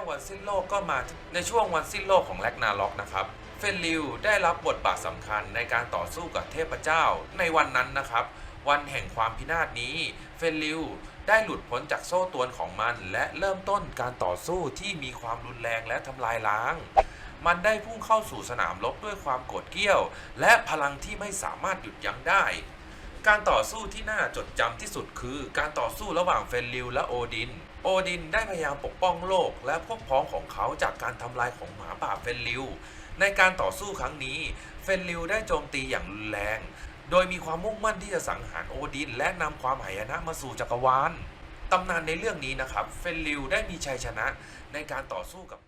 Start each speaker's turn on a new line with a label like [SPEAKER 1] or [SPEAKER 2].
[SPEAKER 1] วันสิ้นโลกก็มาในช่วงวันสิ้นโลกของแร็กนาร็อกนะครับเฟนริลได้รับบทบาทสำคัญในการต่อสู้กับเทพเจ้าในวันนั้นนะครับวันแห่งความพินาศนี้เฟนริลได้หลุดพ้นจากโซ่ตรวนของมันและเริ่มต้นการต่อสู้ที่มีความรุนแรงและทำลายล้างมันได้พุ่งเข้าสู่สนามรบด้วยความโกรธเกรี้ยวและพลังที่ไม่สามารถหยุดยั้งได้การต่อสู้ที่น่าจดจำที่สุดคือการต่อสู้ระหว่างเฟนริลและโอดินได้พยายามปกป้องโลกและพวกพ้องของเขาจากการทำลายของหมาป่าเฟนริลในการต่อสู้ครั้งนี้เฟนริลได้โจมตีอย่างรุนแรงโดยมีความมุ่งมั่นที่จะสังหารโอดินและนำความหายนะมาสู่จักรวาลตำนานในเรื่องนี้นะครับเฟนริลได้มีชัยชนะในการต่อสู้กับ